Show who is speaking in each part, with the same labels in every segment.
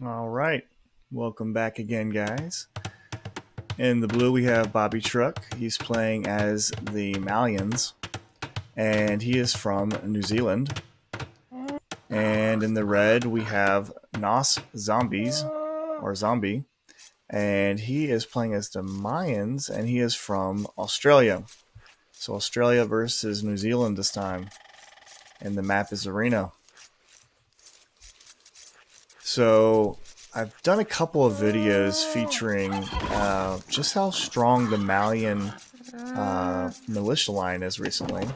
Speaker 1: All right. Welcome back again, guys. In the blue, we have Bobby Truck. He's playing as the Malians, and he is from New Zealand. And in the red, we have Nos Zombies, or Zombie, and he is playing as the Mayans, and he is from Australia. So Australia versus New Zealand this time, and the map is Arena. So I've done a couple of videos featuring just how strong the Malian militia line is recently.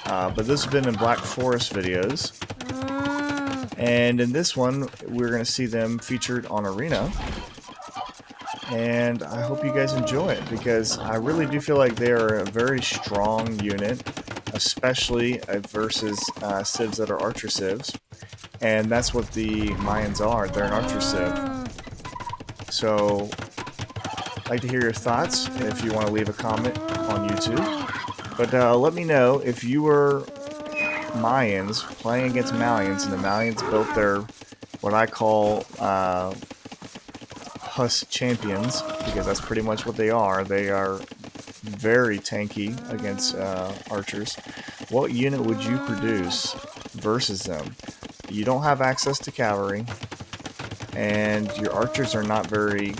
Speaker 1: But this has been in Black Forest videos. And in this one, we're going to see them featured on Arena. And I hope you guys enjoy it, because I really do feel like they are a very strong unit, especially versus civs that are archer civs. And that's what the Mayans are. They're an archer civ. So, I'd like to hear your thoughts if you want to leave a comment on YouTube. But let me know if you were Mayans playing against Malians, and the Malians built their, what I call, Hus champions, because that's pretty much what they are. They are very tanky against archers. What unit would you produce versus them? You don't have access to cavalry, and your archers are not very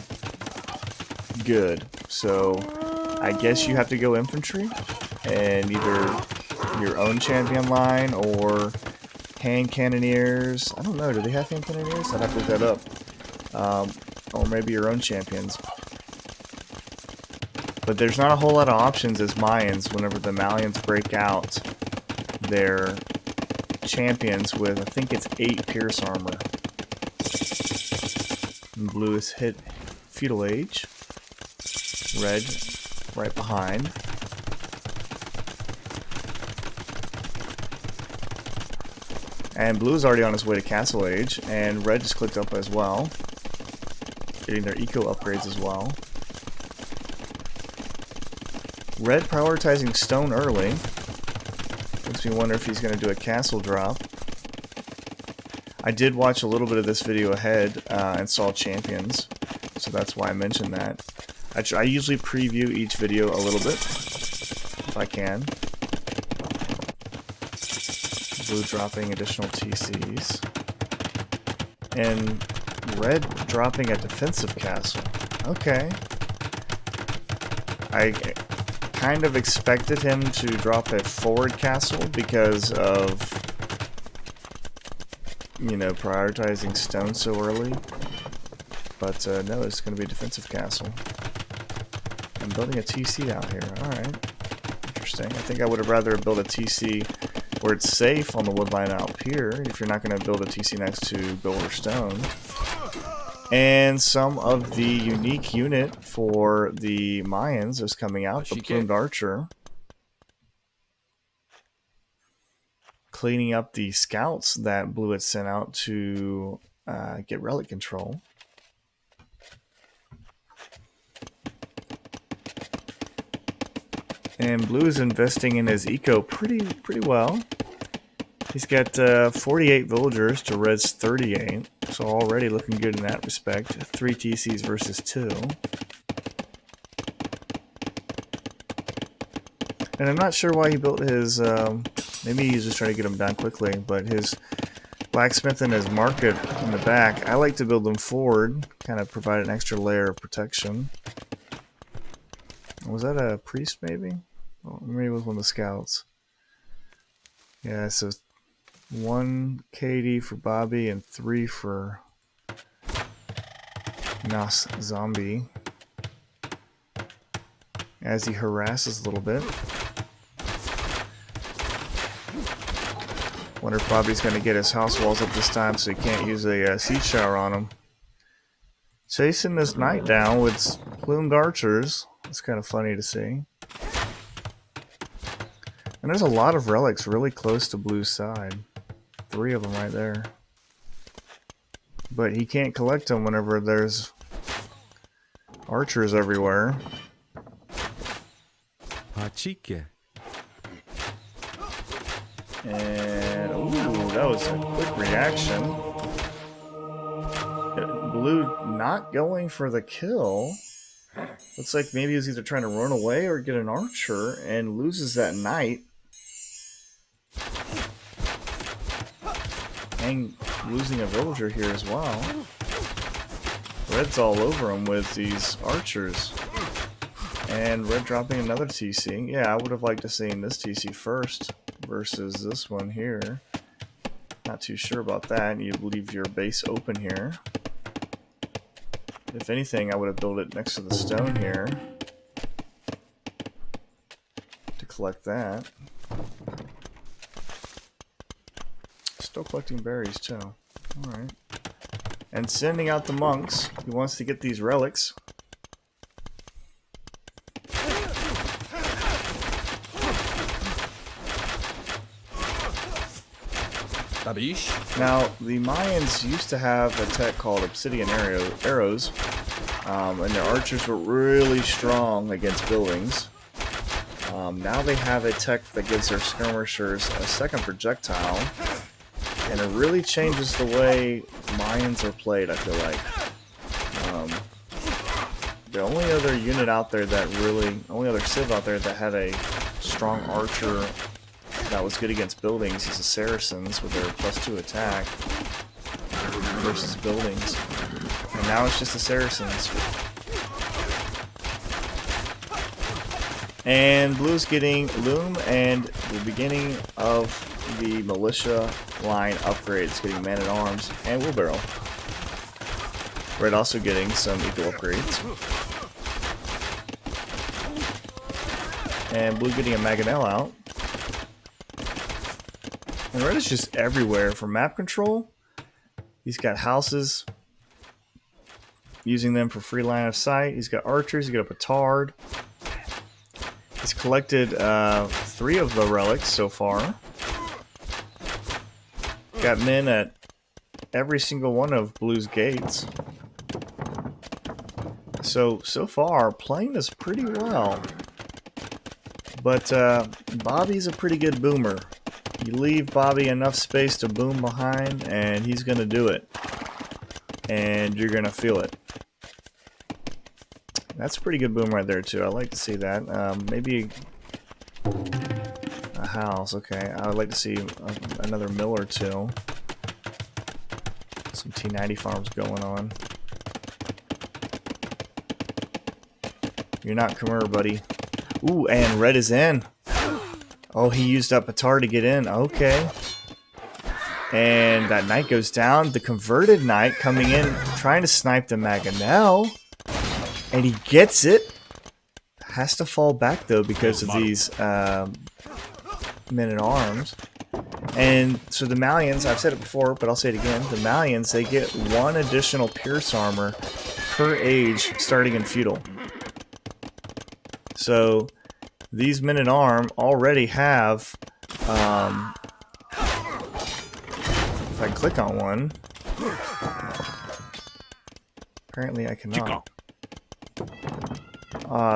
Speaker 1: good. So I guess you have to go infantry, and either your own champion line or hand cannoneers. I don't know, do they have hand cannoneers? I'd have to look that up. Or maybe your own champions. But there's not a whole lot of options as Mayans whenever the Malians break out their champions with, I think it's 8 pierce armor. And blue is hit feudal age. Red right behind. And blue is already on his way to castle age, and red just clicked up as well, getting their eco upgrades as well. Red prioritizing stone early. Makes me wonder if he's going to do a castle drop. I did watch a little bit of this video ahead and saw champions, so that's why I mentioned that. I usually preview each video a little bit, if I can. Blue dropping additional TCs. And red dropping a defensive castle. Okay. I kind of expected him to drop a forward castle because of, you know, prioritizing stone so early. But no, it's going to be a defensive castle. I'm building a TC out here. Alright. Interesting. I think I would have rather built a TC where it's safe on the wood line out here, if you're not going to build a TC next to gold or stone. And some of the unique unit for the Mayans is coming out, the Plumed Archer. Cleaning up the scouts that Blue had sent out to get relic control. And Blue is investing in his eco pretty well. He's got 48 villagers to Red's 38, so already looking good in that respect. 3 TCs versus 2. And I'm not sure why he built his, maybe he's just trying to get them done quickly, but his blacksmith and his market in the back, I like to build them forward, kind of provide an extra layer of protection. Was that a priest maybe? Oh, maybe it was one of the scouts. Yeah, so 1 KD for Bobby and 3 for Nos Zombie as he harasses a little bit. Wonder if Bobby's going to get his house walls up this time so he can't use a siege shower on him. Chasing this knight down with plumed archers. It's kind of funny to see. And there's a lot of relics really close to Blue's side. 3 of them right there. But he can't collect them whenever there's archers everywhere.
Speaker 2: Pachike.
Speaker 1: And, ooh, that was a quick reaction. blue not going for the kill. Looks like maybe he's either trying to run away or get an archer and loses that knight. And losing a villager here as well. Red's all over him with these archers. And red dropping another TC. Yeah, I would have liked to see this TC first versus this one here. Not too sure about that. You leave your base open here. If anything, I would have built it next to the stone here to collect that. Still collecting berries too. Alright. And sending out the monks. He wants to get these relics. Now, the Mayans used to have a tech called obsidian arrows, and their archers were really strong against buildings. Now they have a tech that gives their skirmishers a second projectile, and it really changes the way Mayans are played, I feel like. The only other unit out there that only other civ out there that had a strong archer that was good against buildings is the Saracens with their +2 attack versus buildings. And now it's just the Saracens. And blue's getting Loom and the beginning of the militia line upgrades, getting man-at-arms and wheelbarrow. Red also getting some eco upgrades. And blue getting a Mangonel out. And red is just everywhere for map control. He's got houses, using them for free line of sight. He's got archers, he's got a petard. He's collected 3 of the relics so far. Got men at every single one of blue's gates. So far, playing this pretty well. But Bobby's a pretty good boomer. You leave Bobby enough space to boom behind, and he's going to do it. And you're going to feel it. That's a pretty good boom right there, too. I like to see that. Maybe a house. Okay, I would like to see another mill or two. Some T90 farms going on. You're not Khmer, buddy. Ooh, and red is in. Oh, he used up Petard to get in. Okay. And that knight goes down. The converted knight coming in, trying to snipe the Mangonel. And he gets it. Has to fall back, though, because of these men-at-arms. And so the Malians, I've said it before, but I'll say it again. The Malians, they get 1 additional pierce armor per age starting in feudal. So these men-at-arm already have, if I click on one, apparently I cannot.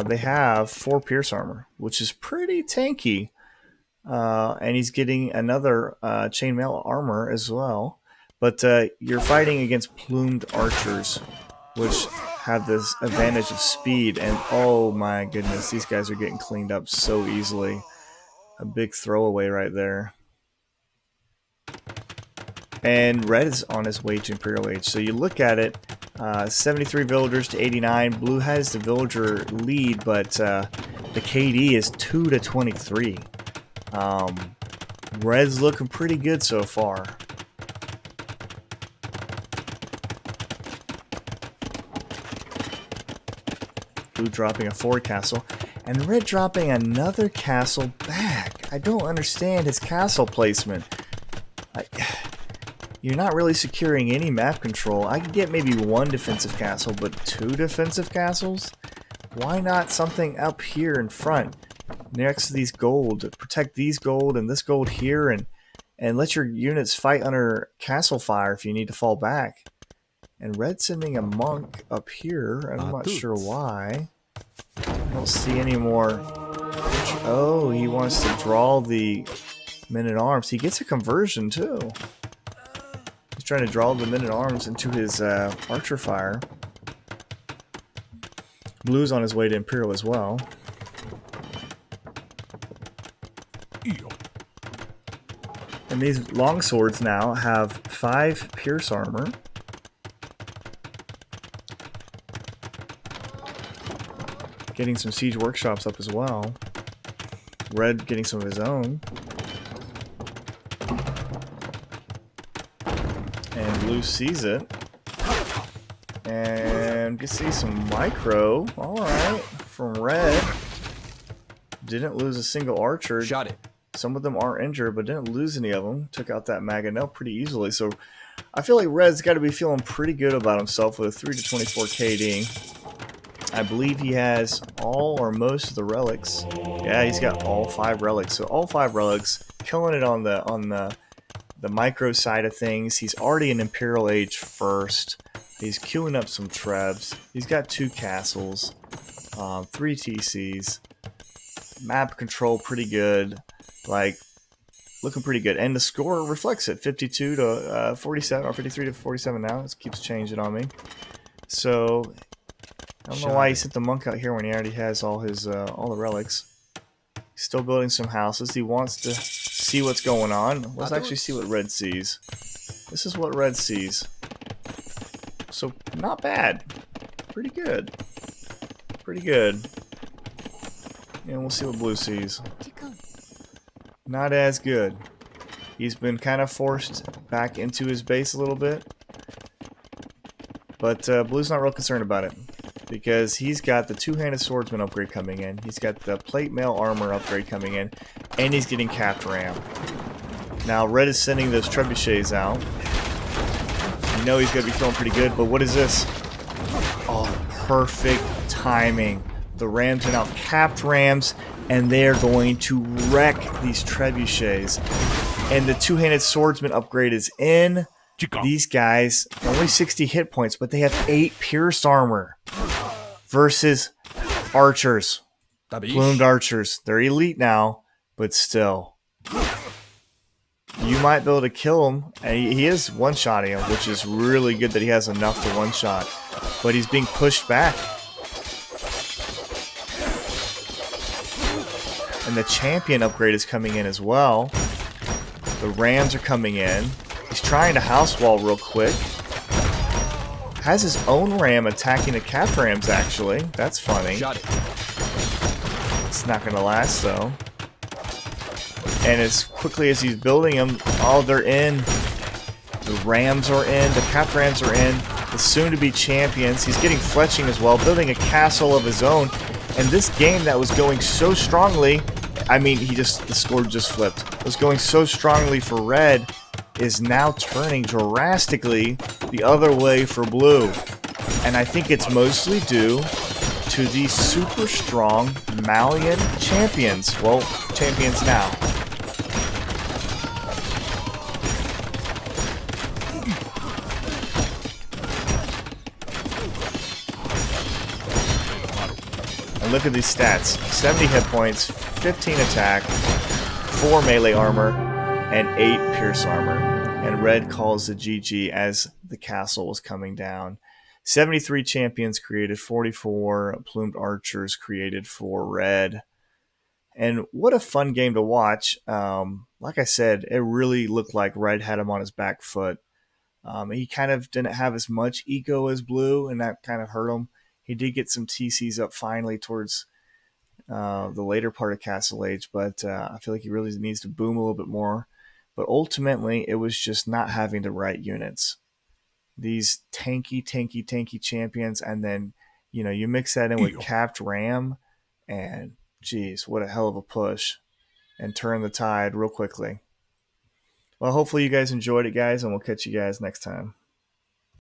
Speaker 1: They have 4 pierce armor, which is pretty tanky. And he's getting another chainmail armor as well. But you're fighting against plumed archers, which have this advantage of speed. And oh my goodness, these guys are getting cleaned up so easily. A big throwaway right there. And red is on his way to Imperial Age. So you look at it, 73 villagers to 89. Blue has the villager lead, but the KD is 2 to 23. Red's looking pretty good so far. Blue dropping a forward castle, and red dropping another castle back. I don't understand his castle placement. You're not really securing any map control. I could get maybe 1 defensive castle, but 2 defensive castles? Why not something up here in front, next to these gold? Protect these gold and this gold here, and let your units fight under castle fire if you need to fall back. And red sending a monk up here. I'm not sure why. I don't see any more. Oh, he wants to draw the men-at-arms. He gets a conversion too. He's trying to draw the men-at-arms into his archer fire. Blue's on his way to Imperial as well. And these longswords now have 5 pierce armor. Getting some siege workshops up as well. Red getting some of his own. And Blue sees it. And you can see some micro. Alright. From Red. Didn't lose a single archer.
Speaker 2: Shot it.
Speaker 1: Some of them are injured, but didn't lose any of them. Took out that Mangonel pretty easily. So I feel like Red's got to be feeling pretty good about himself with a 3 to 24 KD. I believe he has all or most of the relics. Yeah, he's got all 5 relics. So all 5 relics, killing it on the micro side of things. He's already an Imperial Age first. He's queuing up some trebs. He's got 2 castles, 3 TCs. Map control pretty good. Like, looking pretty good. And the score reflects it. 52 to 47, or 53 to 47 now. It keeps changing on me. So I don't know why he sent the monk out here when he already has all his all the relics. He's still building some houses. He wants to see what's going on. Let's actually see what Red sees. This is what Red sees. So not bad. Pretty good. Pretty good. And we'll see what Blue sees. Not as good. He's been kind of forced back into his base a little bit. But Blue's not real concerned about it, because he's got the two-handed swordsman upgrade coming in. He's got the plate mail armor upgrade coming in. And he's getting capped ram. Now Red is sending those trebuchets out. You know he's going to be feeling pretty good, but what is this? Oh, perfect timing. The rams are now capped rams, and they're going to wreck these trebuchets. And the two-handed swordsman upgrade is in. These guys, only 60 hit points, but they have 8 pierced armor versus archers. Plumed archers. They're elite now, but still. You might be able to kill him. And he is one-shotting him, which is really good that he has enough to one-shot. But he's being pushed back. And the champion upgrade is coming in as well. The rams are coming in. He's trying to house wall real quick. Has his own ram attacking the cap rams, actually. That's funny. It's not going to last, though. And as quickly as he's building them, oh, they're in. The rams are in. The cap rams are in. The soon-to-be champions. He's getting fletching as well, building a castle of his own. And this game that was going so strongly, I mean, the score just flipped. It was going so strongly for Red, is now turning drastically the other way for Blue. And I think it's mostly due to these super strong Malian champions. Well, champions now. And look at these stats. 70 hit points, 15 attack, 4 melee armor, and 8 pierce armor. And Red calls the GG as the castle was coming down. 73 champions created, 44 plumed archers created for Red. And what a fun game to watch. Like I said, it really looked like Red had him on his back foot. He kind of didn't have as much eco as Blue, and that kind of hurt him. He did get some TCs up finally towards the later part of Castle Age, but I feel like he really needs to boom a little bit more. But ultimately, it was just not having the right units. These tanky champions, and then, you know, you mix that in with capped ram, and geez, what a hell of a push, and turn the tide real quickly. Well, hopefully you guys enjoyed it, guys, and we'll catch you guys next time.